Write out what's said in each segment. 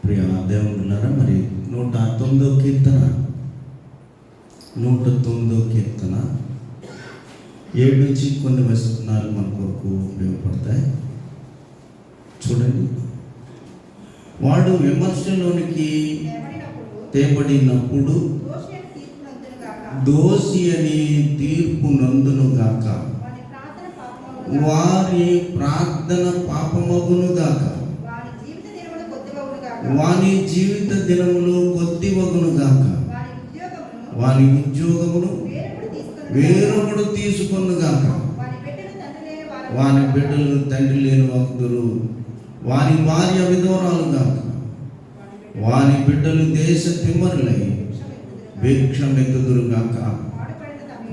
ప్రియ దేవుడున్నారా. మరి 109వ కీర్తన 7 నుంచి కొన్ని వచనాలు మన కొరకు ఉపయోగపడతాయి. చూడండి. వాడు విమర్శలోనికి తేబడినప్పుడు దోషి అని తీర్పు నందును గాక, వారి ప్రార్థన పాపమగును గాక, వాని జీవిత దినములు కొద్దివగును గాక, వాని ఉద్యోగమును వేరొకడు తీసుకొను గాక, వాని బిడ్డలు తండ్రి లేని వాకుదురు, వాని భార్య విధవరాలు గాక, వాని బిడ్డలు దేశ తిమ్మరులై భిక్షమెత్తుదురు గాక,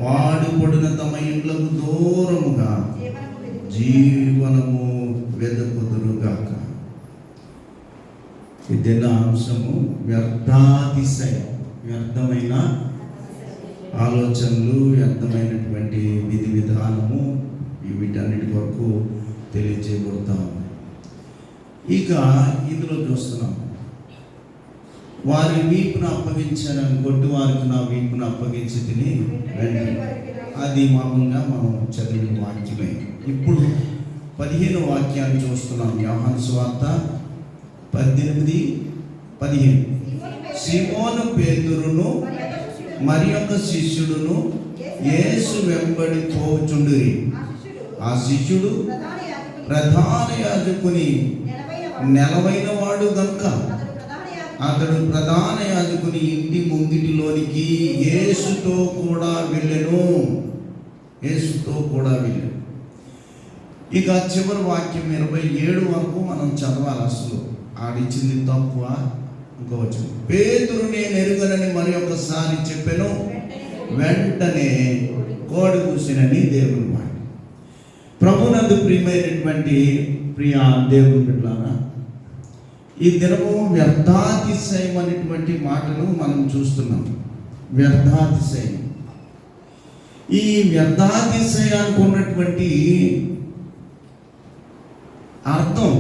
వాడిపడిన తమ ఇండ్లకు దూరముగా జీవనము వెదకుదురు గాక. ఇదిన్న అంశము వ్యర్థాతిశయం, వ్యర్థమైన ఆలోచనలు, వ్యర్థమైనటువంటి విధి విధానము, వీటన్నిటి వరకు తెలియజేయబడతా ఉంది. ఇక ఇందులో చూస్తున్నాం, వారి వీపును అప్పగించారని కొట్టి వారికి నా వీపును అప్పగించి తిని వెళ్ళి, అది మామూలుగా మనం చదివిన వాక్యమే. ఇప్పుడు 15వ వాక్యాన్ని చూస్తున్నాం. యోహాను సువార్త 18:15. సీమోను పేతురును మరి ఒక శిష్యుడును యేసు వెంబడి పోచుండిరి. ఆ శిష్యుడు ప్రధాన యాజకుని నెలవైన వాడు గనుక అతడు ప్రధాన యాజకుని ఇంటి ముంగిటిలోనికి యేసుతో కూడా వెళ్ళెను. ఇక చివరి వాక్యం 27 వరకు మనం చదవాలి. అసలు ఆడిచ్చింది తక్కువ. ఇంకోవచ్చు, పేతురు నేను ఎరుగనని మరి ఒకసారి చెప్పెను, వెంటనే కోడి కూసినని దేవుని మాట. ప్రభునందు ప్రియమైనటువంటి ప్రియ దేవుని బిడ్డలారా, ఈ దినము వ్యర్థాతిశయం అనేటువంటి మాటను మనం చూస్తున్నాం. వ్యర్థాతిశయం, ఈ వ్యర్థాతిశయానికి ఉన్నటువంటి అర్థం,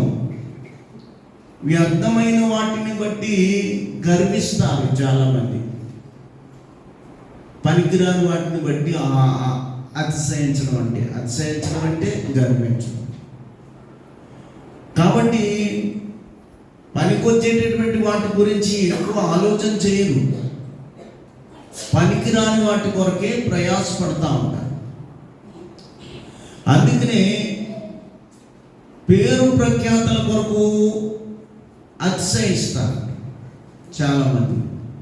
వ్యర్థమైన వాటిని బట్టి గర్విస్తారు చాలామంది. పనికిరాని వాటిని బట్టి అతిశయించడం అంటే గర్వించడం. కాబట్టి పనికొచ్చేటటువంటి వాటి గురించి ఎక్కువ ఆలోచన చేయరు, పనికిరాని వాటి కొరకే ప్రయాసపడతా ఉంటారు. అందుకనే పేరు ప్రఖ్యాతల కొరకు అతిశయిస్తారు చాలామంది.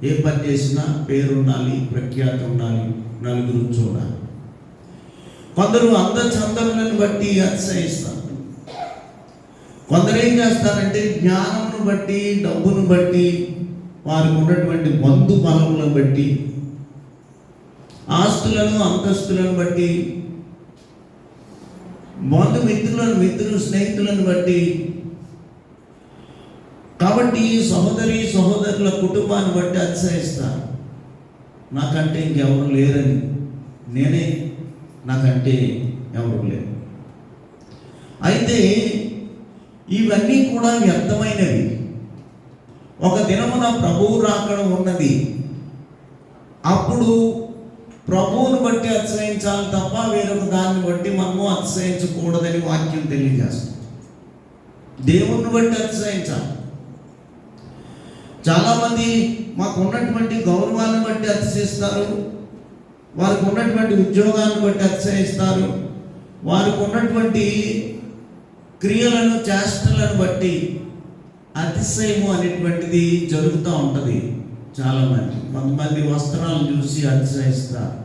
ఏ పని చేసినా పేరు ఉండాలి, ప్రఖ్యాతి ఉండాలి, నలుగురు చూడాలి. కొందరు అందచందములను బట్టి అతిశయిస్తారు. కొందరు ఏం చేస్తారంటే జ్ఞానమును బట్టి, డబ్బును బట్టి, వారికి ఉన్నటువంటి బంధు బలములను బట్టి, ఆస్తులను అంతస్తులను బట్టి, స్నేహితులను బట్టి, కాబట్టి సహోదరుల కుటుంబాన్ని బట్టి అతిశయిస్తారు. నాకంటే ఇంకెవరు లేరని, నేనే నాకంటే ఎవరు లేరు. అయితే ఇవన్నీ కూడా వ్యర్థమైనవి. ఒక దినమున ప్రభువు రాకడ ఉన్నది. అప్పుడు ప్రభువును బట్టి అతిశయించాలి తప్ప వేరొక దాన్ని బట్టి మనము అతిశయించకూడదని వాక్యం తెలియజేస్తుంది. దేవుణ్ణి బట్టి అతిశయించాలి. చాలామంది మాకు ఉన్నటువంటి గౌరవాన్ని బట్టి అతిశయిస్తారు, వారికి ఉన్నటువంటి ఉద్యోగాన్ని బట్టి అతిశయిస్తారు, వారికి ఉన్నటువంటి క్రియలను, చేష్టలను బట్టి అతిశయము అనేటువంటిది జరుగుతూ ఉంటుంది. చాలామంది, కొంతమంది వస్త్రాలను చూసి అతిశయిస్తారు,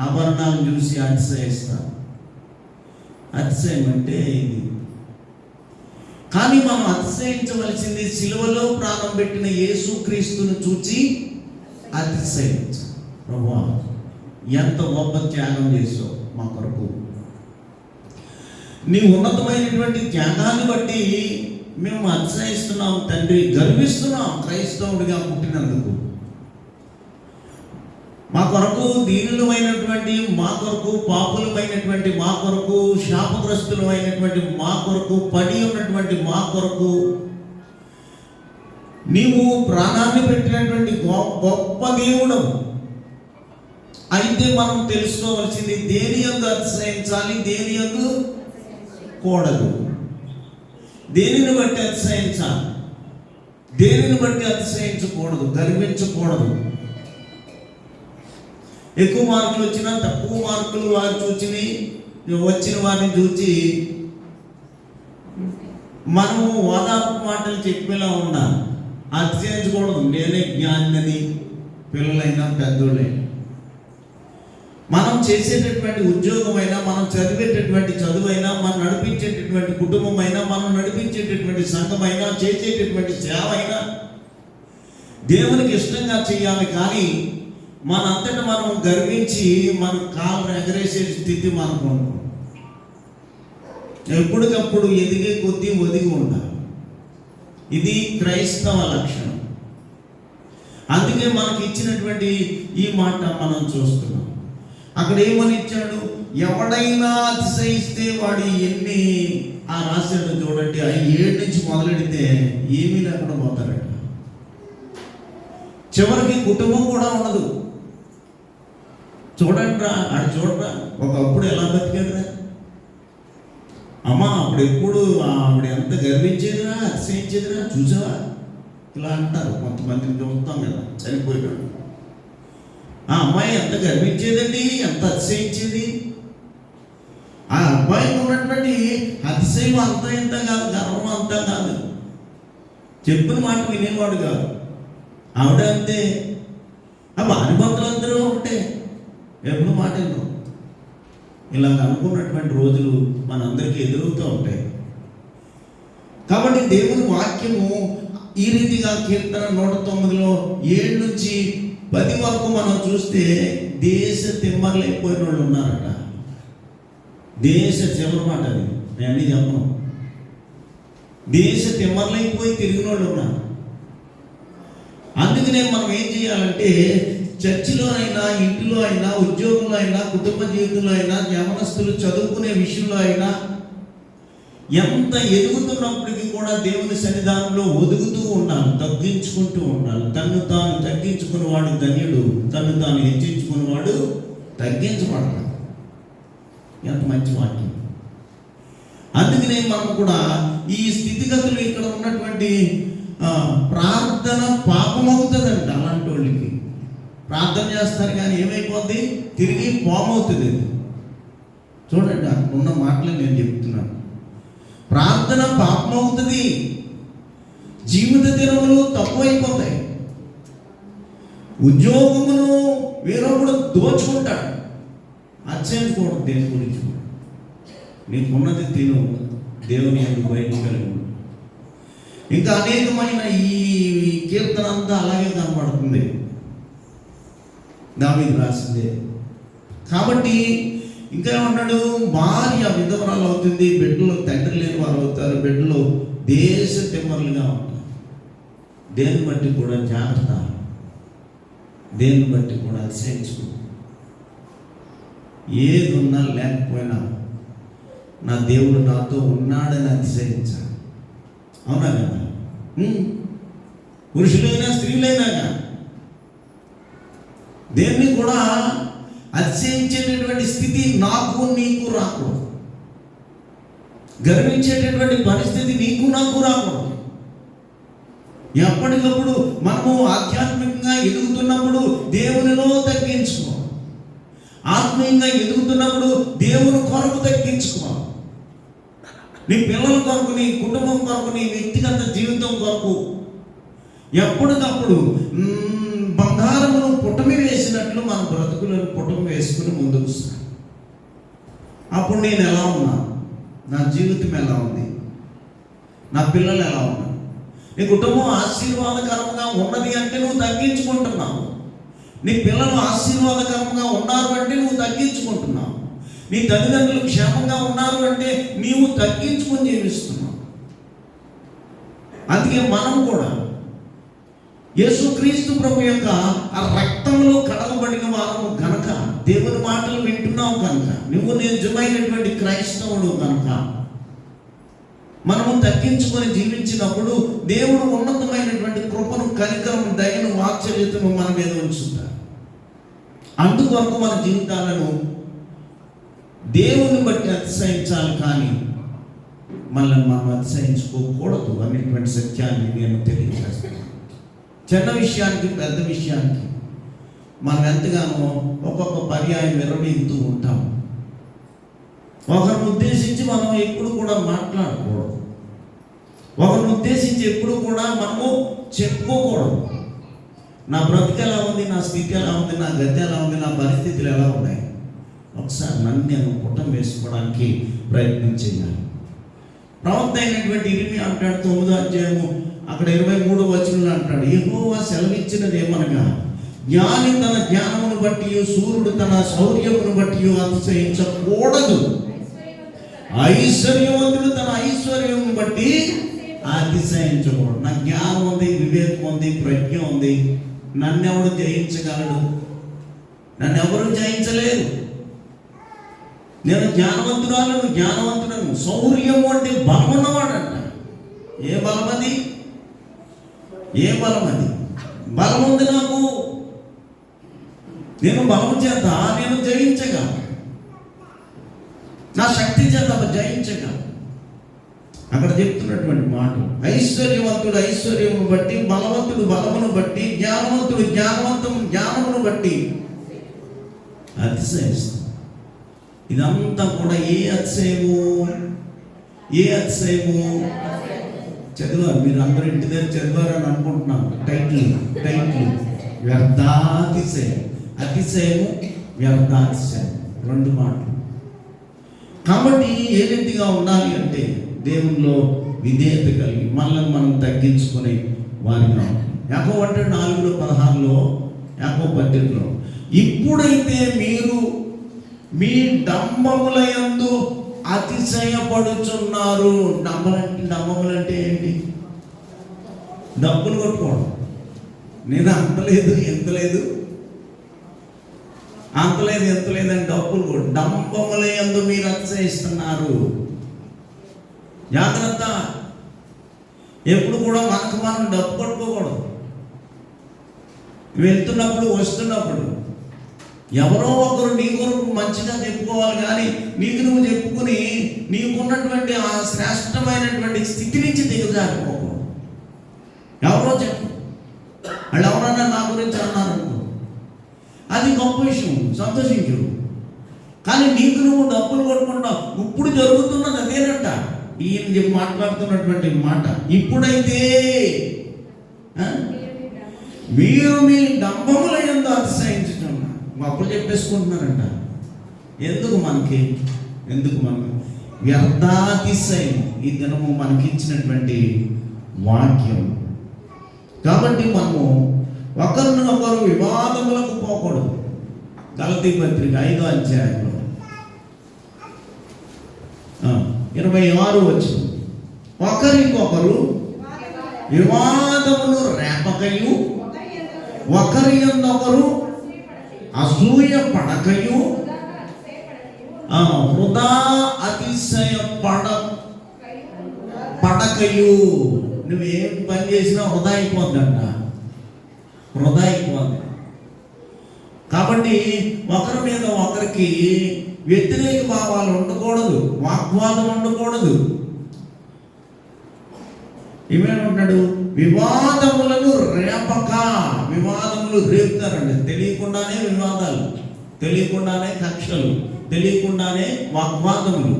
ఆభరణాలను చూసి అతిశయిస్తారు. అతిశయం అంటే ఇది. కానీ మనం అతిశయించవలసింది సిలువలో ప్రాణం పెట్టిన యేసుక్రీస్తును చూచి అతిశయించాలి. ప్రభువా, ఎంత గొప్ప త్యాగం చేసావు మా కొరకు. నీ ఉన్నతమైనటువంటి త్యాగాన్ని బట్టి మేము అతిశయిస్తున్నాం తండ్రి, గర్విస్తున్నాం క్రైస్తవుడిగా పుట్టినందుకు. మా కొరకు దీనులమైనటువంటి మా కొరకు, పాపులమైనటువంటి మా కొరకు, శాపగ్రస్తులమైనటువంటి మా కొరకు, పడి ఉన్నటువంటి మా కొరకు నీవు ప్రాణాన్ని పెట్టినటువంటి గొప్ప దేవుడు. అయితే మనం తెలుసుకోవాల్సింది దేని యందు అతిశయించాలి, దేని యందు కూడదు. దేనిని బట్టి అతిశయించాలి, దేనిని బట్టి అతిశయించకూడదు, గర్వించకూడదు. ఎక్కువ మార్కులు వచ్చినా తక్కువ మార్కులు వారు వచ్చిన వారిని చూసి మనము ఓదార్పు మాటలు చెప్పేలా ఉండాలి. అతిశయించకూడదు. నేనే జ్ఞానిని, పిల్లలైనా పెద్దోళ్ళైనా. మనం చేసేటటువంటి ఉద్యోగమైనా, మనం చదివేటటువంటి చదువైనా, మనం నడిపించేటటువంటి కుటుంబమైనా, మనం నడిపించేటటువంటి సంఘమైనా, చేసేటటువంటి సేవ అయినా దేవునికి ఇష్టంగా చేయాలి. కానీ మనంతటా మనం గర్వించి మన కాళ్ళు ఎగరేసే స్థితి మనకు ఉంటుంది. ఎప్పటికప్పుడు ఎదిగే కొద్దీ ఒదిగి ఉండాలి. ఇది క్రైస్తవ లక్షణం. అందుకే మనకి ఇచ్చినటువంటి ఈ మాట మనం చూస్తున్నాం. అక్కడ ఏమని ఇచ్చాడు? ఎవడైనా అతిశయిస్తే వాడు ఎన్ని రాశాడు చూడండి. 7 నుంచి మొదలెడితే ఏమీ లేకుండా పోతారట. చివరికి కుటుంబం కూడా ఉండదు. చూడండి రా, చూడరా, ఒకప్పుడు ఎలా బతికాడురా అమ్మా, అప్పుడు ఎప్పుడు ఆవిడ ఎంత గర్వించేదిరా, అతిశయించేదిరా, చూసావా? ఇలా అంటారు. కొంతమందిని చూస్తాం కదా, చనిపోయాడు. ఆ అమ్మాయి ఎంత గర్వించేదండి, ఎంత అతిశయించేది. ఆ అబ్బాయికి ఉన్నటువంటి అతిశయం అంతా ఇంత కాదు, గర్వం అంతా కాదు. చెప్పిన మాట వినేవాడు కాదు. ఆవిడ అంతే. ఆ భార్యభర్తలందరూ ఒకటే, ఎప్పుడు మాట వినరు. ఇలా అనుకున్నటువంటి రోజులు మనందరికీ ఎదురవుతూ ఉంటాయి. కాబట్టి దేవుని వాక్యము ఈ రీతిగా కీర్తన 109లో 7 నుంచి 10 వరకు మనం చూస్తే దేశ తిమ్మర్లైపోయిన వాళ్ళు ఉన్నారట. దేశ చివరి మాట అది, నేను అన్నీ చెప్పను. దేశ తిమ్మర్లైపోయి తిరిగిన వాళ్ళు ఉన్నారు. అందుకనే మనం ఏం చేయాలంటే, చర్చిలో అయినా, ఇంటిలో అయినా, ఉద్యోగంలో అయినా, కుటుంబ జీవితంలో అయినా, యవనస్తులు చదువుకునే విషయంలో అయినా, ఎంత ఎదుగుతున్నప్పటికీ కూడా దేవుని సన్నిధానంలో ఒదుగుతూ ఉండాలి, తగ్గించుకుంటూ ఉండాలి. తన్ను తాను తగ్గించుకునేవాడు ధన్యుడు, తన్ను తాను హెచ్చించుకునేవాడు తగ్గించబడతాడు. ఎంత మంచి వాక్యం. అందుకనే మనం కూడా ఈ స్థితిగతులు ఇక్కడ ఉన్నటువంటి ప్రార్థన పాపమవుతుందంట. అలాంటి వాళ్ళకి ప్రార్థన చేస్తారు కానీ ఏమైపోద్ది? తిరిగి పామవుతుంది. చూడండి, అక్కడ ఉన్న మాటలు నేను చెప్తున్నాను. ప్రార్థన పాపమవుతుంది, జీవిత దినములు తక్కువైపోతాయి, ఉద్యోగమును వేరొకడు దోచుకుంటాడు. అత్యంతకూడదు. దేని గురించి నీకున్నది తిను, దేవుని ఎందుకు బయట కలిగి. ఇంకా అనేకమైన ఈ కీర్తన అంతా అలాగే కనపడుతుంది. దావీదు రాసిందే. కాబట్టి ఇంకా ఏమన్నాడు? భార్య విధవరాలు అవుతుంది, బిడ్డలు తండ్రి లేని వారు అవుతారు, బిడ్డలు దేశ తిమ్మరులుగా ఉంటారు. దేన్ని బట్టి కూడా జాగ్రత్త, దేన్ని బట్టి కూడా అతిశయించుకో. ఏది ఉన్నా లేకపోయినా నా దేవుడు నాతో ఉన్నాడని అతిశయించాలి. అవునా కదా? పురుషులైనా స్త్రీలైనా కానీ దేన్ని కూడా అతిశయించేటటువంటి స్థితి నాకు నీకు రాకూడదు. గర్వించేటటువంటి పరిస్థితి నీకు నాకు రాకూడదు. ఎప్పటికప్పుడు మనము ఆధ్యాత్మికంగా ఎదుగుతున్నప్పుడు దేవునిలో తగ్గించుకో, ఆత్మీయంగా ఎదుగుతున్నప్పుడు దేవుని కొరకు తగ్గించుకో. నీ పిల్లల కొరకు, నీ కుటుంబం కొరకు, నీ వ్యక్తిగత జీవితం కొరకు ఎప్పటికప్పుడు బంగారమును పుటమి వేసినట్లు మన బ్రతుకులను పుటమి వేసుకుని ముందుకు సాగు. అప్పుడు నేను ఎలా ఉన్నా, నా జీవితం ఎలా ఉంది, నా పిల్లలు ఎలా ఉన్నారు, నీ కుటుంబం ఆశీర్వాదకరంగా ఉన్నది అంటే నువ్వు తగ్గించుకుంటున్నావు. నీ పిల్లలు ఆశీర్వాదకరంగా ఉన్నారు అంటే నువ్వు తగ్గించుకుంటున్నావు. నీ తల్లిదండ్రులు క్షేమంగా ఉన్నారు అంటే నీవు తగ్గించుకొని జీవిస్తున్నావు. అందుకే మనం కూడా యేసుక్రీస్తు ప్రభు యొక్క ఆ రక్తంలో కడగబడిన వారము కనుక, దేవుని మాటలు వింటున్నావు కనుక, నువ్వు నిజమైనటువంటి క్రైస్తవుడు కనుక, మనము తగ్గించుకొని జీవించినప్పుడు దేవుడు ఉన్నతమైనటువంటి కృప అందుకొరకు మన జీవితాలను దేవుని బట్టి అతిశయించాలి, కానీ మనల్ని మనం అతిశయించుకోకూడదు అనేటువంటి సత్యాన్ని నేను తెలియజేస్తాను. చిన్న విషయానికి పెద్ద విషయానికి మనం ఎంతగానో ఒక్కొక్క పర్యాయం విరమిస్తూ ఉంటాం. ఒకరిని ఉద్దేశించి మనం ఎప్పుడు కూడా మాట్లాడకూడదు, ఒకరిని ఉద్దేశించి ఎప్పుడు కూడా మనము చెప్పుకోకూడదు. నా బ్రతుకు ఎలా ఉంది, నా స్థితి ఎలా ఉంది, నా గతి ఎలా ఉంది, నా పరిస్థితులు ఎలా ఉన్నాయి, ఒకసారి నన్ను నేను పుటం వేసుకోవడానికి ప్రయత్నం చేయాలి. ప్రవక్త అయినటువంటి ఇర్మియా అంటాడు 9వ అధ్యాయము అక్కడ 23వ వచనంలో అంటాడు, యెహోవా సెలవిచ్చినది ఏమనగా, జ్ఞాని తన జ్ఞానమును బట్టి, సూర్యుడు తన శౌర్యమును బట్టి అతిశయించకూడదు, ఐశ్వర్యవంతుడు తన ఐశ్వర్యమును బట్టి అతిశయించకూడదు. నా జ్ఞానం ఉంది, వివేకం ఉంది, ప్రజ్ఞ ఉంది, నన్నెవడు జయించగలడు? నన్ను ఎవరు జయించలేరు. నేను జ్ఞానవంతుడను. శౌర్యము అంటే బలం ఉన్నవాడంట. ఏ బలం అది? బలం ఉంది నాకు. నేను బలం చేత నేను జయించగా, నా శక్తి చేత జయించగా. అక్కడ చెప్తున్నటువంటి మాట, ఐశ్వర్యవంతుడు ఐశ్వర్యమును బట్టి, బలవంతుడు బలమును బట్టి, జ్ఞానవంతుడు జ్ఞానమును బట్టి అతిశయిస్తాడు. ఇదంతా కూడా ఏ అతిశయము? చదివారు మీరు అందరూ, ఇంటి దగ్గర చదివారని అనుకుంటున్నాను. టైటిల్ వ్యర్థాతిశయం. అతిశయము, వ్యర్థాతిశయం, రెండు మాటలు. కాబట్టి ఏ రీతిగా ఉండాలి అంటే దేవునిలో విధేయత కలిగి మనల్ని మనం తగ్గించుకునే వారిగా. యాకోబు అంటే 4:16 యాకోబు పత్రికలో, ఇప్పుడైతే మీరు మీ డంబముల యందు అతిశయపడుచున్నారు. డంబములు అంటే ఏంటి? డబ్బులు కొట్టుకోవడం. నేను అంతలేదు ఎంతలేదు అని డబ్బులు కొట్టు. డంబముల యందు మీరు అతిశయిస్తున్నారు. జాగ్రత్త. ఎప్పుడు కూడా మనకు మనం డబ్బు కొట్టుకోకూడదు. వెళ్తున్నప్పుడు వస్తున్నప్పుడు ఎవరో ఒకరు నీ కొరకు మంచిగా చెప్పుకోవాలి, కానీ నీకు నువ్వు చెప్పుకుని నీకున్నటువంటి ఆ శ్రేష్టమైనటువంటి స్థితి నుంచి దిగజారిపోకూడదు. ఎవరో చెప్పు, వాళ్ళు ఎవరన్నా నా గురించి అన్నారనుకో, అది గొప్ప విషయం, సంతోషించు. కానీ నీకు నువ్వు డబ్బులు కొట్టుకుంటావు. ఇప్పుడు జరుగుతున్నది అదేనంట. ఈయన మాట్లాడుతున్నటువంటి మాట, ఇప్పుడైతే మీరు మీ డంబముల యందు అతిశయించుతున్నారు. అప్పుడు చెప్పేసుకుంటున్నారంట. ఎందుకు మనకి వ్యర్థాతిశయం ఈ దినము మనకి ఇచ్చినటువంటి వాక్యం. కాబట్టి మనము ఒకరినొకరు వివాదములకు పోకూడదు. గలతీ పత్రిక 5వ అధ్యాయంలో 26వ వచనం, ఒకరికొకరు వివాదములు రేపకయు, ఒకరి యందొకరు అసూయ పడకయు, వృధా అతిశయ పడకయు. నువ్వేం పని చేసినా వృధా అయిపోద్దంట. కాబట్టి ఒకరి మీద ఒకరికి వ్యతిరేక భావాలు ఉండకూడదు, వాగ్వాదం ఉండకూడదు. ఏమేమంటాడు? వివాదములను రేపక. వివాదములు రేపుతారండి. తెలియకుండానే వివాదాలు, తెలియకుండానే కక్షలు, తెలియకుండానే వాగ్వాదములు,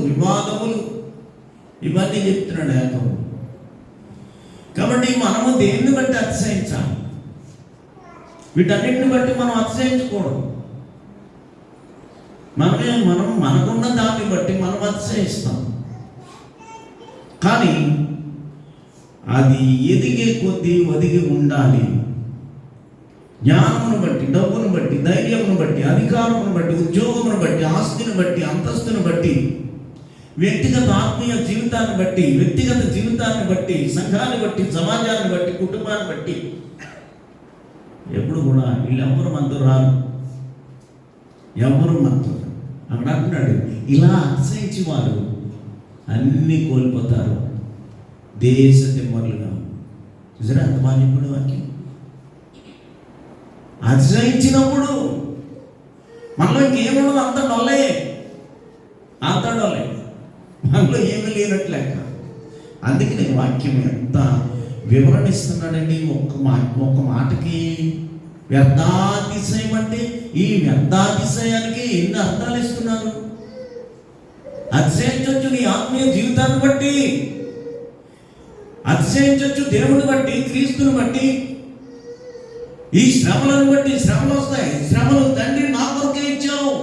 వివాదములు, ఇవన్నీ చెప్తున్నాడు యాకోబు. కాబట్టి మనము దేన్ని బట్టి అతిశయించాలి? వీటన్నిటిని బట్టి మనం అతిశయించకూడదు. మనం మనకున్న దాన్ని బట్టి మనం అతిశయిస్తాం. కానీ అది ఎదిగే కొద్దీ ఒదిగి ఉండాలి. జ్ఞానమును బట్టి, డబ్బును బట్టి, ధైర్యమును బట్టి, అధికారమును బట్టి, ఉద్యోగమును బట్టి, ఆస్తిని బట్టి, అంతస్తును బట్టి, వ్యక్తిగత ఆత్మీయ జీవితాన్ని బట్టి, సంఘాన్ని బట్టి, సమాజాన్ని బట్టి, కుటుంబాన్ని బట్టి ఎప్పుడు కూడా వీళ్ళెవ్వరు మనతో రారు. అక్కడ అంటున్నాడు, ఇలా అతిశయించి వారు అన్నీ కోల్పోతారు, దేశ తిమ్మరులుగా. నిజమే, అంత బాగా చెప్పాడు వాక్యం. అతిశయించినప్పుడు మనలో ఇంకేముండదు, అంత డొల్లే, అంత డొల్లే, మనలో ఏమీ లేనట్లు లెక్క. అందుకే నేను వాక్యం ఎంత వివరణ ఇస్తున్నాడండి. ఒక్క మాటకి వ్యర్థాతిశయం అంటే ఈ వ్యర్థాతిశయానికి ఎన్ని అర్థాలు ఇస్తున్నారు. అతిశయించవచ్చు నీ ఆత్మీయ జీవితాన్ని బట్టి, అతిశయించవచ్చు దేవుని బట్టి, క్రీస్తుని బట్టి. ఈ శ్రమలను బట్టి శ్రమలు వస్తాయి. శ్రమలు తండ్రి నా కొరకే ఇచ్చావు.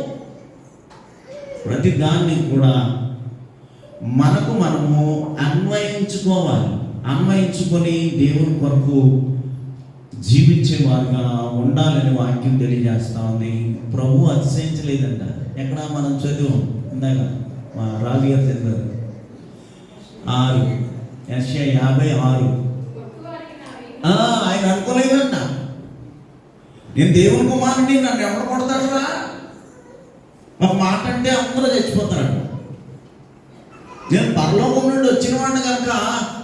ప్రతి దాన్ని కూడా మనము అన్వయించుకోవాలి. అన్వయించుకొని దేవుని కొరకు జీవించేవారుగా ఉండాలని వాక్యం తెలియజేస్తా ఉంది. ప్రభు అతిశయించలేదంట. ఎక్కడ మనం చదివాం ఇందాక మా రాజు గారు చదివారు 6 యెషయా 56. ఆయన అనుకోలేదంట, నేను దేవుని కుమారుని, నన్ను ఎవరు కొడతాడురా. ఒక మాట అంటే అందరూ చచ్చిపోతారు. నేను పరలోకం నుండి వచ్చిన వాడిని కనుక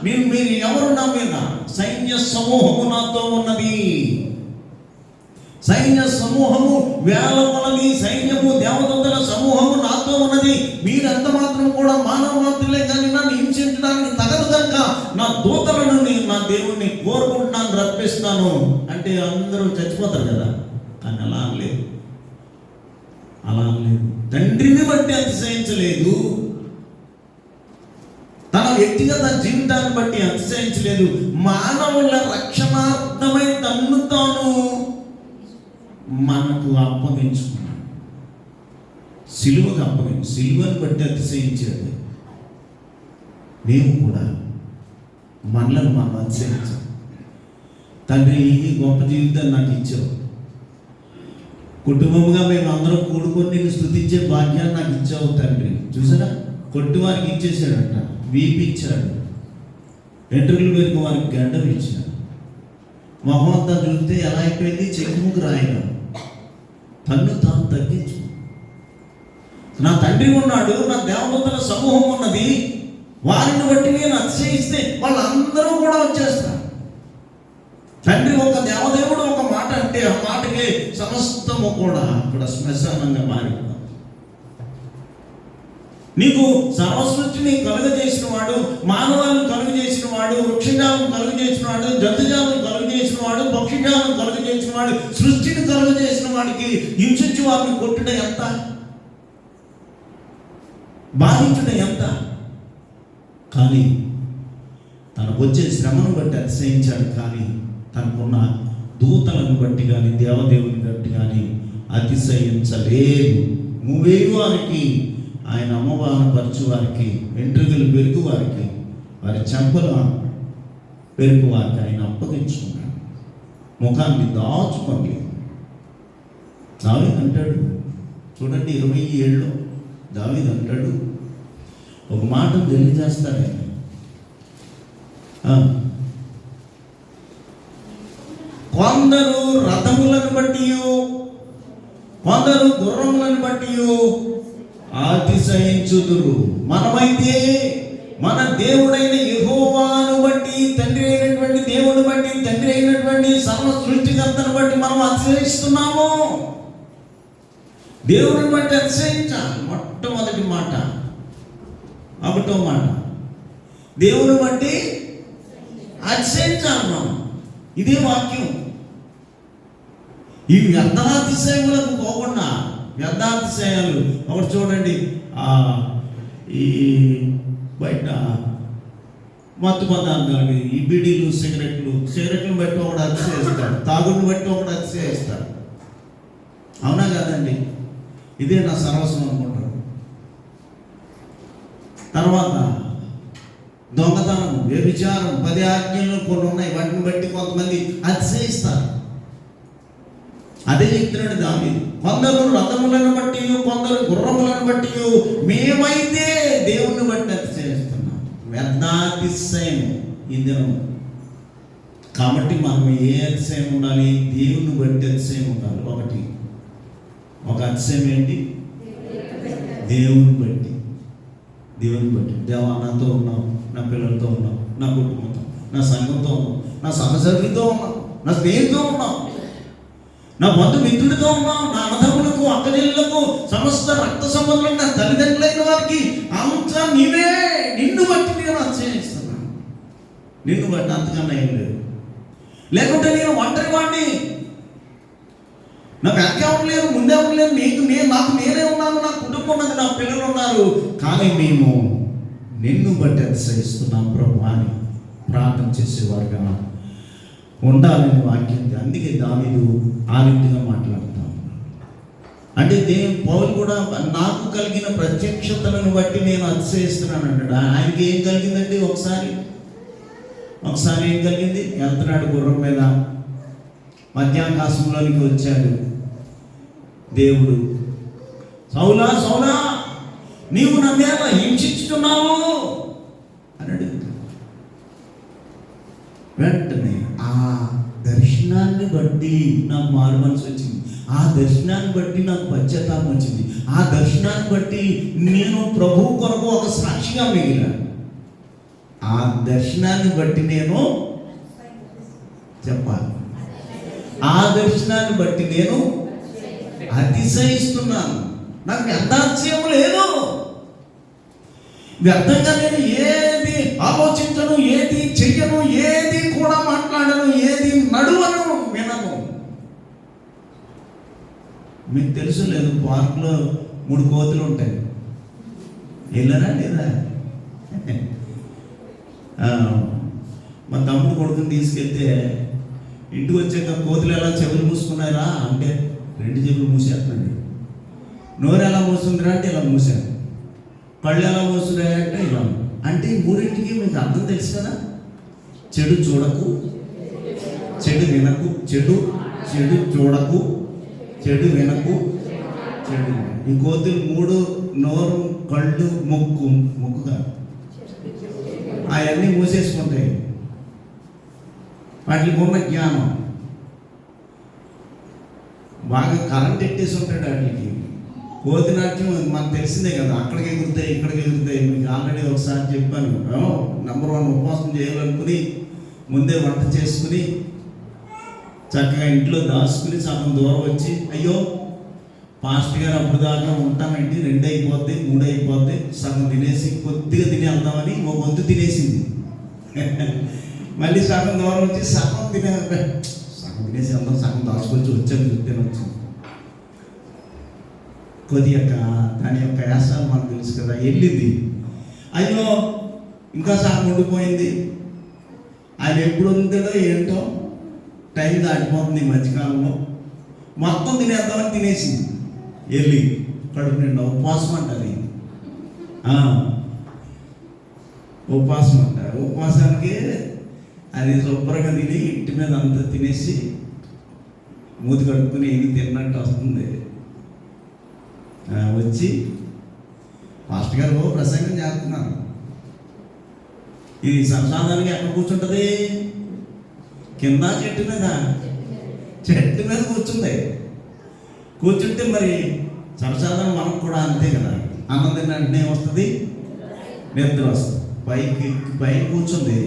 మీరు ఎవరు నా మీద? సైన్య సమూహము నాతో ఉన్నది. సైన్య సమూహము వేల కొలది సైన్యము దేవదూతల సమూహము నాతో ఉన్నది. మీరెంత మాత్రం కూడా మానవ మాత్రలే కానీ నన్ను హింసించడానికి తగదు కనుక నా దూతలను నా దేవుణ్ణి కోరుకుంటున్నాను, రప్పిస్తాను అంటే అందరూ చచ్చిపోతారు కదా. కానీ అలా లేదు, అలా లేదు. తండ్రిని బట్టి అతిశయించలేదు, తన వ్యక్తిగత జీవితాన్ని బట్టి అతిశయించలేదు. మానవుల రక్షణార్థమై తన్ను తాను మనకు అప్పగించుకున్నాడు. సిలువకు సిలువను బట్టి అతిశయించాడు. మేము కూడా మనలను మనం అతిశయించాం. తండ్రి ఈ గొప్ప జీవితాన్ని నాకు ఇచ్చావు, కుటుంబంగా మేము అందరం కూడుకొని నేను స్తుతించే భాగ్యాన్ని నాకు ఇచ్చావు తండ్రి. చూసారా, కొట్టువారికి ఇచ్చేసాడంట, వీపు ఇచ్చాడు, వెంట్రుకలు పెరిగిన వారికి గడ్డం ఇచ్చాడు. మొహం అంతా చూస్తే ఎలా అయిపోయింది, చెక్కుముకు రాయడం. తన్ను తాను తగ్గించు. నా తండ్రి ఉన్నాడు, నా దేవదూతల సమూహం ఉన్నది, వారిని బట్టి నేను అతిశయిస్తే వాళ్ళందరూ కూడా వచ్చేస్తారు. తండ్రి ఒక దేవదేవుడు ఒక మాట అంటే ఆ మాటకి సమస్తము కూడా అక్కడ శ్మశానంగా మారిపోతుంది. నీకు సర్వసృష్టిని కలుగజేసిన వాడు, మానవాలను కలుగజేసిన వాడు, వృక్షజాలను కలుగజేసిన వాడు, జంతుజాలను కలుగజేసిన వాడు, పక్షిజాలను కలుగజేసిన వాడు, సృష్టిని కలుగజేసిన వాడికి హింసించి వారిని కొట్టడం ఎంత, బాధించడం ఎంత. కానీ తనకు వచ్చే శ్రమను బట్టి అతిశయించాడు. కానీ తనకున్న దూతలను బట్టి కానీ దేవదేవుని బట్టి కానీ అతిశయించలేదు. మూవేరు వారికి ఆయన అమ్మవారపరచు వారికి, వెంట్రుకలు పెరుగు వారికి, వారి చెంపల పెరుగు వారికి ఆయన అప్పగించుకున్నాడు. ముఖాన్ని దాచుకోండి. దావీదు అంటాడు, చూడండి 27 దావీదు అంటాడు, ఒక మాటను తెలియజేస్తాడు ఆయన. కొందరు రథములను బట్టి, కొందరు గుర్రములను బట్టి అతిశయించుదురు. మనమైతే మన దేవుడైన యెహోవాను బట్టి, తండ్రి అయినటువంటి దేవుని బట్టి, తండ్రి అయినటువంటి సర్వ సృష్టికర్తను బట్టి మనం అతిశయిస్తున్నాము. దేవుని బట్టి అతిశయించాలి. మొట్టమొదటి మాట, ఒకటో మాట, దేవుని బట్టి అతిశయించాలి మనం. ఇదే వాక్యం. ఈ వ్యర్థాతిశయములకు పోకుండా, వ్యర్థాతిశయాలు ఒకటి చూడండి, ఈ బయట మత్తు పదార్థాలు, ఈ బీడీలు, సిగరెట్లు బట్టి ఒకటి అతిశయిస్తాడు, తాగుడిని బట్టి ఒకటి అతిశయిస్తాడు. అవునా కాదండి? ఇదే నా సర్వస్వం అనుకుంటారు. తర్వాత దొంగతనం, వ్యభిచారం, 10 ఆజ్ఞలు కొన్ని ఉన్నాయి, వాటిని బట్టి కొంతమంది అతిశయిస్తారు. అదే చెప్తున్నాడు దావీదు, కొందరు రథములను బట్టి, కొందరు గుర్రములను బట్టి, మేమైతే దేవుణ్ణి బట్టి అతిశయిస్తున్నాం. వ్యర్థాతిశయం ఈ దినం. కాబట్టి మనం ఏ అతిశయం ఉండాలి? దేవుని బట్టి అతిశయం ఉండాలి. ఒక అతిశయం ఏంటి? దేవుని బట్టి. దేవుని బట్టి, దేవా నాతో ఉన్నావు, నా పిల్లలతో ఉన్నావు, నా కుటుంబంతో, నా సంఘంతో ఉన్నావు, నా సహచరులతో ఉన్నావు, నా స్నేహితుతో ఉన్నావు, నా బంధుమిత్రుడితో ఉన్నావు, నా అన్నదమ్ములకు, అక్కజల్లులకు, సమస్త రక్త సంబంధులకు, నా తల్లిదండ్రులైన వారికి అంతా నీవే. నిన్ను బట్టి నేను అతిశయిస్తున్నాను. నిన్ను బట్టి అంతకన్నా ఏం లేదు. లేకుంటే నేను ఒంటరి వాడిని, నాకు వెనకెవరు లేరు, ముందెవరు లేరు, నాకు నేనే ఉన్నాను, నా కుటుంబం ఉన్నది, నా పిల్లలు ఉన్నారు, కానీ మేము నిన్ను బట్టి అతిశయిస్తున్నాం ప్రభు అని ప్రార్థన చేసేవారుగా ఉండాలని వాక్యం. అందుకే దావీదు ఆ రీతిగా మాట్లాడతాం. అంటే పౌలు కూడా నాకు కలిగిన ప్రత్యక్షతలను బట్టి నేను అతిశయిస్తున్నాను అంటాడు. ఆయనకి ఏం కలిగిందండి? ఒకసారి ఏం కలిగింది? వెళ్తున్నాడు గుర్రం మీద, మధ్యాకాశంలోనికి వచ్చాడు దేవుడు. సౌలా సౌలా నీవు నా మీద హింసించుతున్నావు అని అడుగుతాడు. వెంటనే ఆ దర్శనాన్ని బట్టి నాకు మారు మనసు వచ్చింది. ఆ దర్శనాన్ని బట్టి నాకు పశ్చాత్తాపం వచ్చింది. ఆ దర్శనాన్ని బట్టి నేను ప్రభువు కొరకు ఒక సాక్షిగా మిగిలాను. ఆ దర్శనాన్ని బట్టి నేను చెప్పాలి, ఆ దర్శనాన్ని బట్టి నేను అతిశయిస్తున్నాను. నాకు వ్యర్థాతిశయం లేదు. వ్యర్థంగా నేను ఏది ఆలోచించను, ఏది చెయ్యను, ఏది కూడా మాట్లాడను, ఏది నడువను, వినను. మీకు తెలుసు లేదు, పార్కులో 3 కోతులు ఉంటాయి. వెళ్ళారా లేదా? మా తమ్ముడు కొడుకుని తీసుకెళ్తే ఇంటికి వచ్చాక కోతులు ఎలా చెవులు మూసుకున్నారా అంటే 2 చెవులు మూసేస్తున్నాడు. నోరు ఎలా మూస్తుందిరా అంటే ఇలా మూసాను. కళ్ళు ఎలా మూస్తున్నాయి అంటే ఇలా. అంటే ఈ 3టికి మీకు అర్థం తెలుసు కదా. చెడు చూడకు, చెడు వినకు, చెడు చూడకు, చెడు వినకు, చెడు. ఈ కోతులు 3 నోరు, కళ్ళు, ముక్కుగా అవన్నీ మూసేసుకుంటాయి. వాటికి ఉన్న జ్ఞానం బాగా కరెంట్ ఎట్టేసి ఉంటాడు వాటికి. కోతి నాట్యం మనకు తెలిసిందే కదా, అక్కడికి ఎగురుతాయి, ఇక్కడికి ఎగురుతాయి. మీకు ఆల్రెడీ ఒకసారి చెప్పాను. నెంబర్ 1 ఉపవాసం చేయాలనుకుని ముందే వంట చేసుకుని చక్కగా ఇంట్లో దాచుకుని సగం దూరం వచ్చి, అయ్యో పాస్టర్ గారు అప్పుడు దాకా ఉంటామండి, 2 అయిపోద్ది, 3 అయిపోద్ది, సగం తినేసి కొద్దిగా తిని వెళ్దామని ఒక వంతు తినేసింది. మళ్ళీ సగం దూరం వచ్చి సగం తినేసి వెళ్దాం, సగం దాచుకొచ్చి వచ్చాను తినొచ్చు. కొద్ది యొక్క దాని యొక్క యాసాలు మనకు తెలుసు కదా. వెళ్ళింది, అయ్యో ఇంకా సగం ఉండిపోయింది. ఆయన ఎప్పుడు ఉంటుందో ఏంటో, టైం దాటిపోతుంది ఈ మధ్యకాలంలో. మొత్తం తినేద్దామని తినేసింది. వెళ్ళి కడుపు నిండా ఉపవాసం అంటారు. ఉపవాసం అంటారు. ఉపవాసానికి అది శుభ్రంగా తిని ఇంటి మీద అంతా తినేసి మూతి కడుక్కుని ఏమి తిన్నట్టు వస్తుంది. వచ్చి మాస్టర్ గారు ప్రసంగం చేస్తున్నారు. ఇది సంసారానికి ఎక్కడ కూర్చుంటుంది? కింద చెట్టు మీద కూర్చుంది. కూర్చుంటే మరి సరసాధారణ మనకు కూడా అంతే కదా. అన్నం తిన్న వెంటనే వస్తుంది, నిద్ర వస్తుంది. పైకి కూర్చుంది.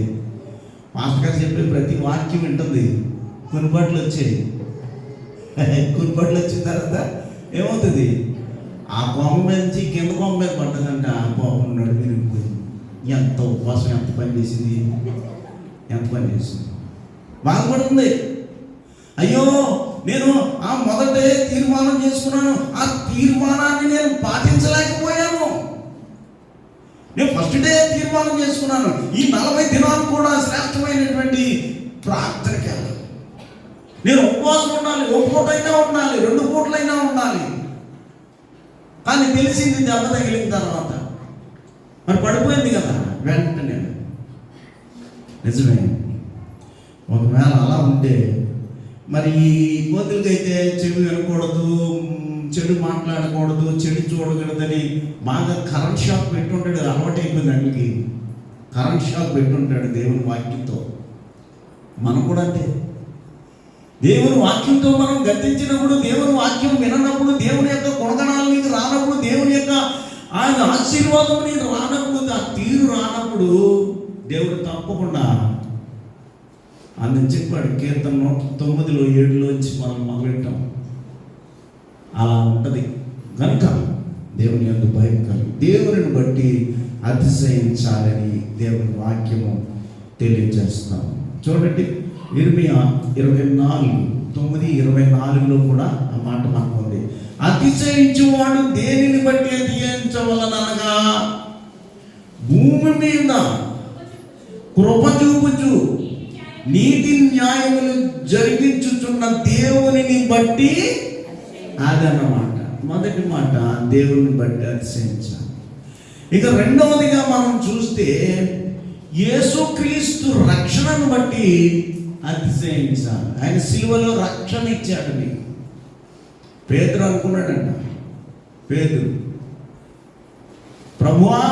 మాస్టర్ గారు చెప్పే ప్రతి వాక్యం వింటుంది. కొనుబాట్లు వచ్చాయి. కొనుబాట్లు వచ్చిన తర్వాత ఏమవుతుంది? ఆ కొమ్మ మీద నుంచి కింద కొమ్మ మీద పడ్డదంటే ఆ కోపం నడుము విరిగిపోయింది. ఎంత ఉపవాసం, ఎంత పని చేసింది. బాధపడుతుంది. అయ్యో నేను ఆ మొదటే తీర్మానం చేసుకున్నాను, ఆ తీర్మానాన్ని నేను పాటించలేకపోయాను. నేను ఫస్ట్ డే తీర్మానం చేసుకున్నాను, ఈ 40 దినాలు కూడా శ్రేష్టమైనటువంటి ప్రార్థనకి వెళ్ళాలి, నేను ఉపవాసం ఉండాలి, 1 పూటైనా ఉండాలి, 2 పూటలైనా ఉండాలి. కానీ తెలిసింది దెబ్బ తగిలిన తర్వాత మరి పడిపోయింది కదా. వెంటనే నిజమే, ఒకవేళ అలా ఉంటే మరి ఈ కోతులకైతే చెడు వినకూడదు, చెడు మాట్లాడకూడదు, చెడు చూడకూడదని బాగా కరెంట్ షాక్ పెట్టుంటాడు. అలవాటు అయిపోయింది అన్నిటికి. కరెంట్ షాక్ పెట్టుంటాడు దేవుని వాక్యంతో. మనం కూడా అంటే దేవుని వాక్యంతో మనం గద్దించినప్పుడు, దేవుని వాక్యం విననప్పుడు, దేవుని యొక్క గుణగణాలు నీకు రానప్పుడు, దేవుని యొక్క ఆయన ఆశీర్వాదం నీకు రానప్పుడు, ఆ తీరు రానప్పుడు దేవుడు తప్పకుండా అందుని చెప్పాడు కీర్తన 109లో 7లోంచి మనం మొదలెట్టాం. అలా ఉంటుంది కనుక దేవుని యందు భయం కలిగి దేవుని బట్టి అతిశయించాలని దేవుని వాక్యము తెలియజేస్తాం. చూడండి ఇర్మియా 24:9-24లో కూడా ఆ మాట మనకు ఉంది. అతిశయించువాడు దేనిని బట్టి అతిశయించవలనగా భూమి మీద కృప చూపుచు నీతి న్యాయములు జరిగించుచున్న దేవునిని బట్టి. అదన్నమాట మొదటి మాట, దేవుని బట్టి అతిశయించాలి. ఇక రెండవదిగా మనం చూస్తే యేసుక్రీస్తు రక్షణను బట్టి అతిశయించాలి. ఆయన సిలువలో రక్షణ ఇచ్చాడు. పేతురు అనుకున్నాడంట, పేతురు, ప్రభువా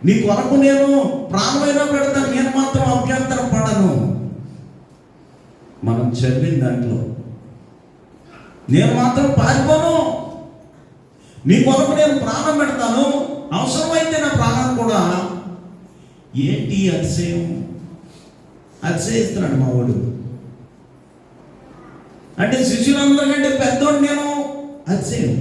నీ కొరకు నేను ప్రాణమైనా పెడతాను, నేను మాత్రం అభ్యంతరం పడను. మనం చదివిన దాంట్లో నేను మాత్రం పారిపోను, నీ కొరకు నేను ప్రాణం పెడతాను, అవసరమైతే నా ప్రాణం కూడా. ఏంటి అతిశయం? అతిశయిస్తున్నాడు మా వాడు. అంటే శిష్యులందరికంటే పెద్దోడు నేను. అతిశయం.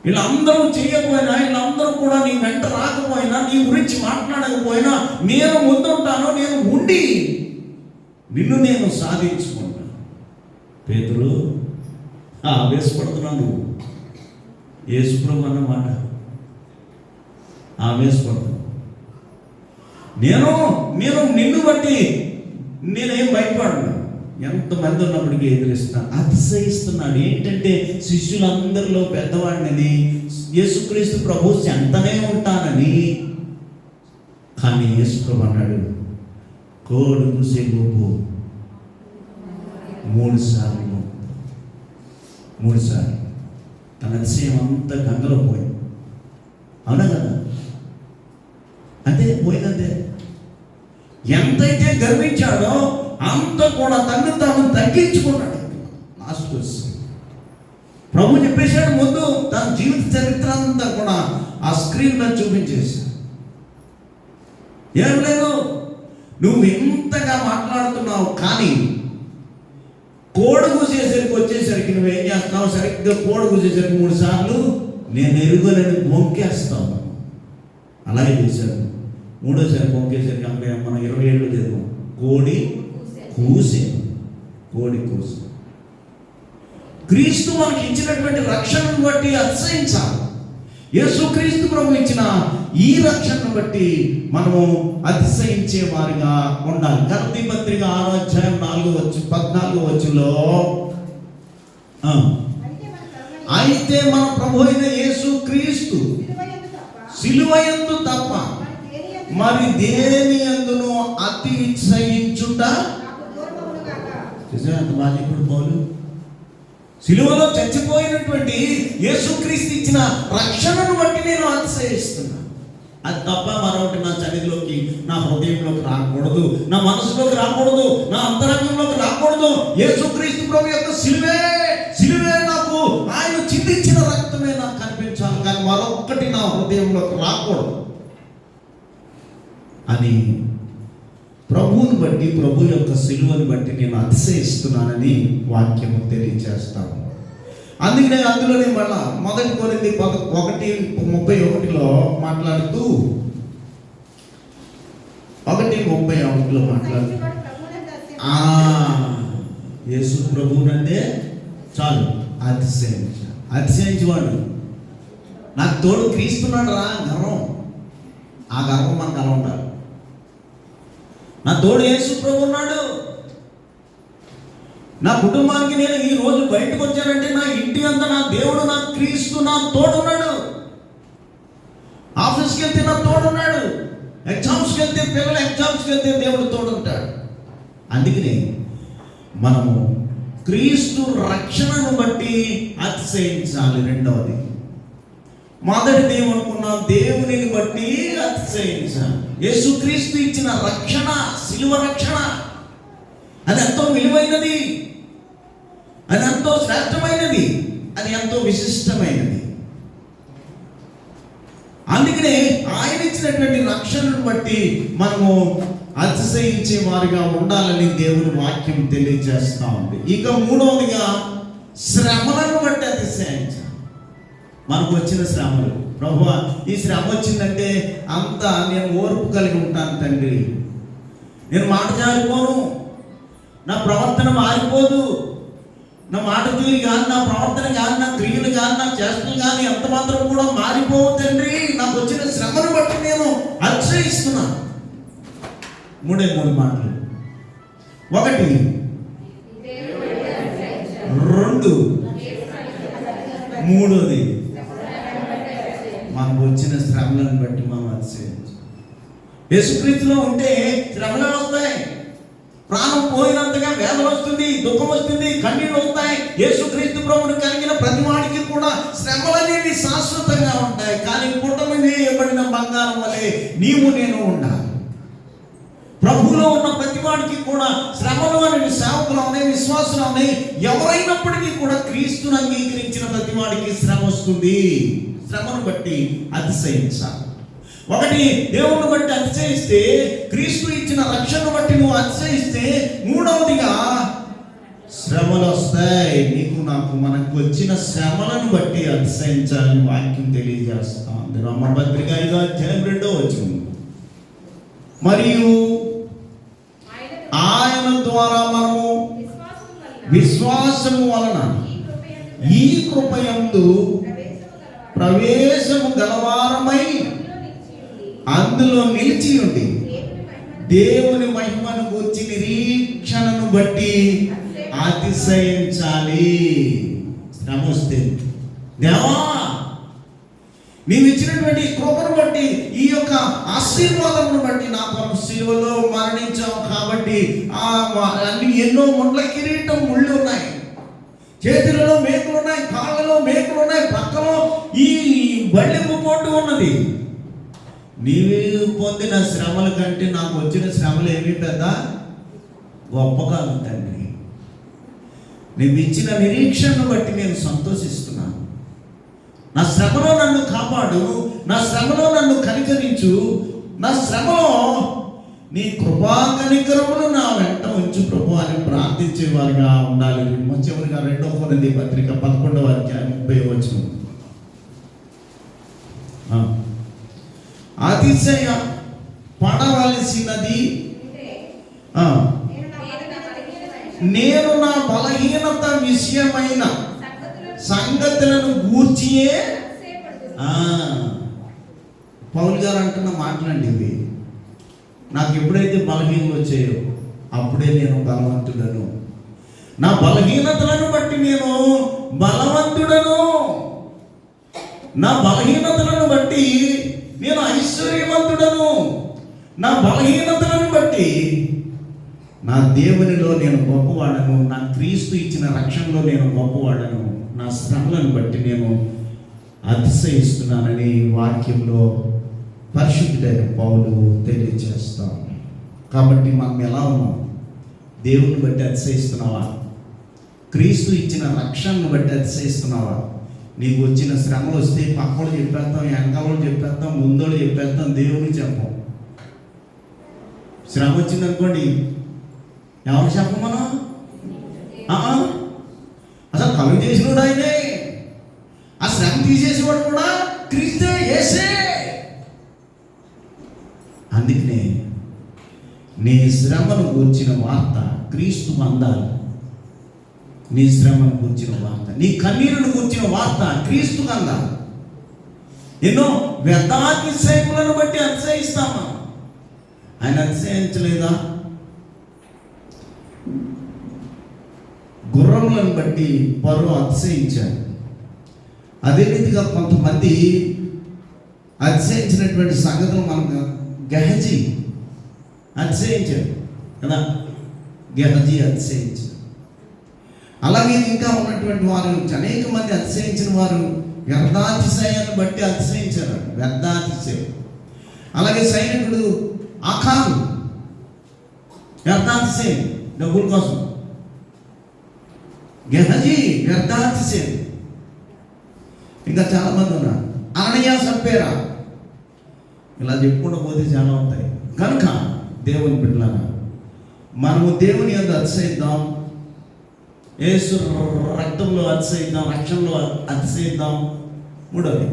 వీళ్ళందరూ చేయకపోయినా, వీళ్ళందరూ కూడా నీ వెంట రాకపోయినా, నీ గురించి మాట్లాడకపోయినా నేను ముందుంటాను, నేను ఉండి నిన్ను నేను సాధించుకుంటాను. పేతురు ఆవేశపడుతున్నాను. యేసుప్రభు అన్నమాట ఆవేశపడుతున్నాను. నేను నిన్ను బట్టి నేనేం భయపడను. ఎంతమంది ఉన్నప్పటికీ ఎదిరిస్తున్నాను. అతిశయిస్తున్నాడు. ఏంటంటే శిష్యులందరిలో పెద్దవాడిని, యేసుక్రీస్తు ప్రభు చెంతనే ఉంటానని. కానీ యేసుప్రభు అన్నాడు, కోడు చూసే గోపు 3 సార్లు తన అతిశయం అంతా గంగలో పోయింది. అవునా కదా? అంతే పోయిందంతే. ఎంతైతే గర్వించాడో అంత కూడా తను తాను తగ్గించుకున్నాడు. లాస్ట్ వస్తుంది. ప్రభు చెప్పేశాడు ముందు తన జీవిత చరిత్ర అంతా కూడా ఆ స్క్రీన్ మీద చూపించేశాడు. ఏం లేదు, నువ్వు ఇంతగా మాట్లాడుతున్నావు, కానీ కోడి కూసేసరికి వచ్చేసరికి నువ్వేం చేస్తున్నావు? సరిగ్గా కోడి కూసేసరికి 3 సార్లు నేను ఎరుగులని బొంకేస్తావు. అలాగే చేశాడు. 3వసారి బొంకేసరికి మనం 27లో చదివాం. కోడి కూసే. క్రీస్తు మనకి ఇచ్చినటువంటి రక్షణను బట్టి అతిశయించాలి. యేసుక్రీస్తు ప్రభు ఇచ్చిన ఈ రక్షణను బట్టి మనము అతిశయించే వారిగా ఉండాలి. గలతీ పత్రిక 6:14 అయితే మన ప్రభు అయిన యేసుక్రీస్తు సిలువయందు తప్ప మరి దేని యందును అతిశయించుట. ఎంత బాగా ఇప్పుడు పౌలు సిలువలో చచ్చిపోయినటువంటి యేసుక్రీస్తు ఇచ్చిన రక్షణను బట్టి నేను అతిశయిస్తున్నా. అది తప్ప మరొకటి నా సన్నిధిలోకి, నా హృదయంలోకి రాకూడదు, నా మనసులోకి రాకూడదు, నా అంతరంగంలోకి రాకూడదు. యేసుక్రీస్తు ప్రభు యొక్క సిలువే నాకు, ఆయన చిందించిన రక్తమే నాకు కనిపించాలి, కానీ మరొక్కటి నా హృదయంలోకి రాకూడదు అని ప్రభువుని బట్టి, ప్రభు యొక్క సిలువని బట్టి నేను అతిశయిస్తున్నానని వాక్యము తెలియజేస్తాను. అందుకనే అందులోనే మళ్ళా 1 కొరింథీ 1:31 మాట్లాడుతూ 1:31 మాట్లాడుతూ యేసు ప్రభువునంటే చాలు అతిశయించేవాడు. నాకు తోడు క్రీస్తున్నాడు రా గర్వం. ఆ గర్వం మనకు అలా ఉండాలి. నా తోడు యేసు ప్రభు ఉన్నాడు. నా కుటుంబానికి నేను ఈ రోజు బయటకు వచ్చానంటే నా ఇంటి అంతా నా దేవుడు, నా క్రీస్తు నా తోడున్నాడు. ఆఫీస్కి వెళ్తే నా తోడున్నాడు. ఎగ్జామ్స్కి వెళ్తే, పిల్లల ఎగ్జామ్స్కి వెళ్తే దేవుడు తోడుంటాడు. అందుకని మనము క్రీస్తు రక్షణను బట్టి అతిశయించాలి. రెండవది, మొదటిది ఏమనుకున్నాం? దేవునిని బట్టి అతిశయించాలి. యేసుక్రీస్తు ఇచ్చిన రక్షణ, సిలువ రక్షణ, అది ఎంతో విలువైనది, అది ఎంతో శ్రేష్టమైనది, అది ఎంతో విశిష్టమైనది. అందుకనే ఆయన ఇచ్చినటువంటి రక్షణను బట్టి మనము అతిశయించే వారిగా ఉండాలని దేవుని వాక్యం తెలియజేస్తా ఉంది. ఇక మూడవదిగా శ్రమలను బట్టి అతిశయించాలి. మనకు వచ్చిన శ్రమలు, ప్రభువా ఈ శ్రమ వచ్చిందంటే అంతా నేను ఓర్పు కలిగి ఉంటాను తండ్రి, నేను మాట జారిపోను, నా ప్రవర్తన మారిపోదు, నా మాట తీరు కానీ, నా ప్రవర్తన కానీ, నా క్రియలు కానీ, నా చేష్టలు కానీ ఎంత మాత్రం కూడా మారిపోవు తండ్రి. నాకు వచ్చిన శ్రమను బట్టి నేను అతిశయిస్తున్నాను. మూడు మాటలు. ఒకటి, రెండు, మూడోది మనకు వచ్చిన శ్రమలను బట్టి మనం అతిశయించాలి. యేసుక్రీస్తులో ఉంటే శ్రమలు వస్తాయి, ప్రాణం పోయినంతగా వేదన వస్తుంది, దుఃఖం వస్తుంది, కన్నీళ్ళు వస్తాయి. యేసుక్రీస్తు ప్రభువును కలిగిన ప్రతి వాడికి కూడా శ్రమలు అనేవి శాశ్వతంగా ఉంటాయి. కానీ పుటమి వేయబడిన బంగారం వలె నీవు నేను ఉండాలి. ప్రభువులో ఉన్న ప్రతి వాడికి కూడా శ్రమలు అనేవి సేవకులు ఉన్నాయి, విశ్వాసులు ఉన్నాయి. ఎవరైనప్పటికీ కూడా క్రీస్తును అంగీకరించిన ప్రతి వాడికి శ్రమ వస్తుంది. శ్రమను బట్టి అతిశయించాలి. ఒకటి, దేవుని బట్టి అతిశయిస్తే, క్రీస్తు ఇచ్చిన రక్షణను బట్టి నువ్వు అతిశయిస్తే. మూడవదిగా శ్రమలు వస్తాయి. నీకు నాకు మనకు వచ్చిన శ్రమలను బట్టి అతిశయించాలని వాక్యం తెలియజేస్తా ఉంది. రోమపత్రిక 5:2 మరియు ఆయన ద్వారా మనము విశ్వాసము వలన ఈ కృపయందు ప్రవేశము గలవారమై అందులో నిలిచి ఉండి దేవుని మహిమను గురించి నిరీక్షణను బట్టి అతిశయించాలి. శ్రమ వస్తే దేవా నీవు ఇచ్చినటువంటి కృపను బట్టి, ఈ యొక్క ఆశీర్వాదమును బట్టి నా కొరకు సిలువలో మరణించావు కాబట్టి అన్ని ఎన్నో ముళ్ళ కిరీటం ముళ్ళు ఉన్నాయి, చేతులలో మేకులు ఉన్నాయి, కాళ్ళలో మేకులు ఉన్నాయి, పక్కలో ఈ బళ్ళెంపు పోటు ఉన్నది. నీవు పొందిన శ్రమల కంటే నాకు వచ్చిన శ్రమలు ఏమి పెద్ద గొప్పగా తండ్రి. నీవు ఇచ్చిన నిరీక్షణను బట్టి నేను సంతోషిస్తున్నాను. నా శ్రమలో నన్ను కాపాడు, నా శ్రమలో నన్ను కనికరించు, నా శ్రమలో నీ కృపా కనికరమును నా వెంట ఉంచు ప్రభు అని ప్రార్థించేవారుగా ఉండాలి. చివరిగా 2 కొరింథీ పత్రిక 11:30 అతిశయ పడవలసినది నేను నా బలహీనత విషయమైన సంగతులను గూర్చియే. పౌలు గారు అంటున్న మాటలండి ఇవి. నాకు ఎప్పుడైతే బలహీనలు వచ్చాయో అప్పుడే నేను బలవంతుడను, నా బలహీనతలను బట్టి నేను బలవంతుడను, నా బలహీనతలను బట్టి నేను ఐశ్వర్యవంతుడను, నా బలహీనతలను బట్టి నా దేవునిలో నేను గొప్పవాడను, నా క్రీస్తు ఇచ్చిన రక్షణలో నేను గొప్పవాడను, నా శ్రమలను బట్టి నేను అతిశయిస్తున్నానని వాక్యంలో పరిశుద్ధుడైన పౌలు తెలియజేస్తాం. కాబట్టి మనం ఎలా ఉన్నాం? దేవుని బట్టి అతిశయిస్తున్నావా? క్రీస్తు ఇచ్చిన రక్షణను బట్టి అతిశయిస్తున్నావా? నీకు వచ్చిన శ్రమలు వస్తే పక్కలు చెప్పేస్తాం, వెనకాలు చెప్పేస్తాం, ముందోళ్ళు చెప్పేస్తాం, దేవునికి చెప్పం. శ్రమ వచ్చిందనుకోండి, ఎవరు చెప్పం మనం? అసలు కలుగు చేసినోడు ఆయనే, ఆ శ్రమ తీసేసేవాడు కూడా క్రీస్తే, యేసే. అందుకనే నీ శ్రమను గూర్చిన వార్త క్రీస్తు అందాలి. నీ శ్రమను గూర్చిన వార్త, నీ కన్నీరును గూర్చిన వార్త క్రీస్తు అందాలి. ఎన్నో వ్యర్థాతిశయములను బట్టి అతిశయిస్తామా? ఆయన అతిశయించలేదా? గుర్రములను బట్టి పరో అతిశయించాడు. అదే రీతిగా కొంతమంది అతిశయించినటువంటి సంగతులు మనకు గెహజీ అతిశయించాడు కదా, గెహజీ అతిశయించాడు. అలాగే ఇంకా ఉన్నటువంటి వారు అనేక మంది అతిశయించిన వారు వ్యర్థాతిశయాన్ని బట్టి అతిశయించారు, వ్యర్థాతిశయం. అలాగే సైనికుడు ఆఖాను వ్యర్థాతిశయం, డబ్బుల కోసం. గెహజీ వ్యర్థాతిశయం. ఇంకా చాలా మంది ఉన్నారు. అననీయ సప్పేరా ఇలా చెప్పుకుంటూ పోతే చాలా ఉంటాయి. కనుక దేవుని బిడ్డలారా, మనము దేవుని యందు అతిశయిద్దాం, యేసు రక్తంలో అతిశయిద్దాం, రక్షణలో అతిశయిద్దాం. మూడోది,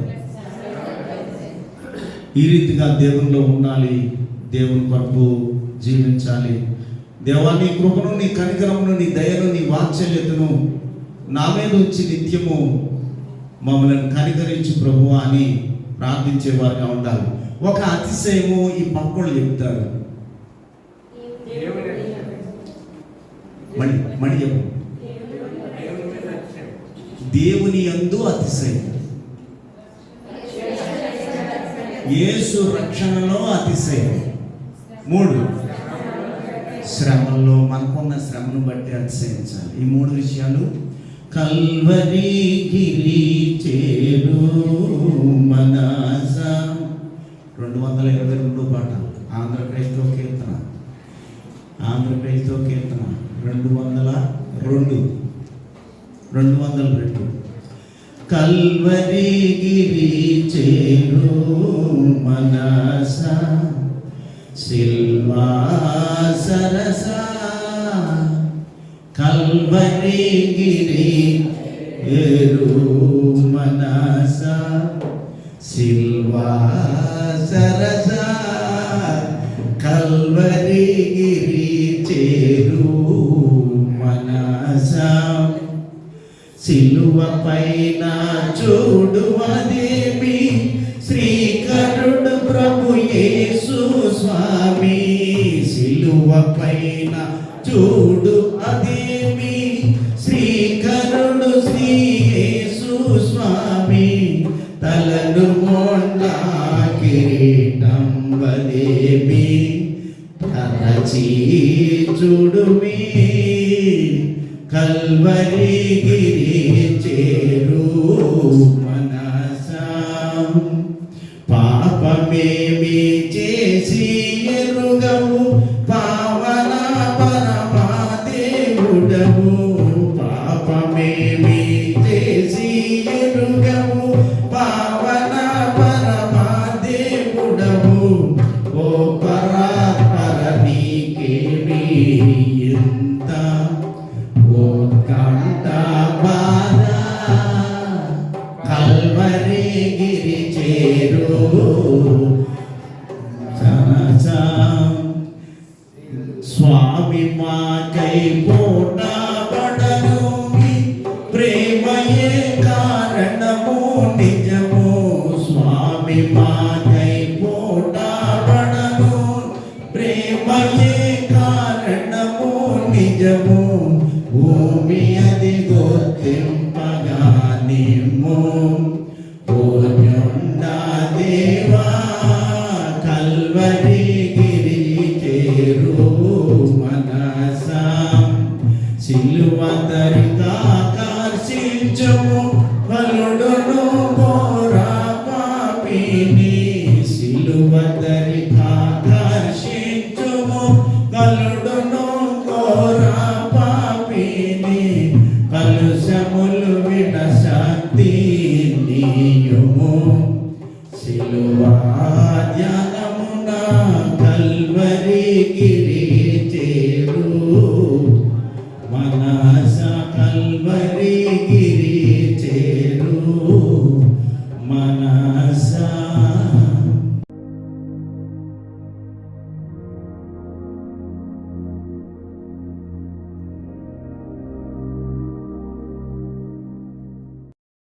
ఈ రీతిగా దేవునిలో ఉండాలి, దేవుని కొరకు జీవించాలి. దేవా, నీ కృపను, నీ కనికరమును, నీ దయను, నీ వాత్సల్యతను నా మీద ఉంచి నిత్యము మమ్మల్ని కనికరించి ప్రభువా అని ప్రార్థించేవారుగా ఉండాలి. ఒక అతిశయము ఈ పక్కలు చెప్తారు. మణి చెప్పు. దేవుని యందు అతిశయం, యేసు రక్షణలో అతిశయం. 3, శ్రమల్లో మనకున్న శ్రమను బట్టి అతిశయించాలి. ఈ 3 విషయాలు. కల్వరి గిరి చేరు మనస, 222 పాట. ఆంధ్రప్రదేశ్తో కీర్తన 202. కల్వరి గిరి చేరు మనస, సిల్వా సరస. కల్వరి గిరి చేరు మనస, సిల్వా సరస. కల్వరి గిరి చేరు మనస, సిలువ పైన చూడువదేమి శ్రీకరుడు ప్రభు యేసు స్వామి. సిలువ పైన చూడు అదేమి శ్రీకరుడు శ్రీ యేసు స్వామి. తలను మొండ కిరీటం వదేమి తరచి చూడుమి. కల్వరి గిరి చేరు మనస, పాపమేమి చేసి ఎరుగవు పావన పరమా దేవుడవు. పాపమేమి చేసి ఎరుగవు పావన పరమా దేవుడవు. ఓ పరాత్పర నీకేమి ఎంత కల్వరి గిరి చేరు స్వామి మాకై పోట పడను, ప్రేమయే కారణము నిజము. స్వామి మాకై పోట పడను, ప్రేమయే కారణము నిజము. భూమి అది గుర్తింపగా నిమ్ము, పూర్ణుండ దేవా. కల్వరి గిరి చేరు మనస, సిలువ తరిగా కర్షించుము బలుడును ఘోరా పాపిని. సిలువ తరిగా కర్షించుము బలుడును ఘోరా పాపిని. కలుషములు విడ శక్తి నీయుము, సిలువా ధ్యానమున. కల్వరి గిరి చేరు మనస, కల్వరి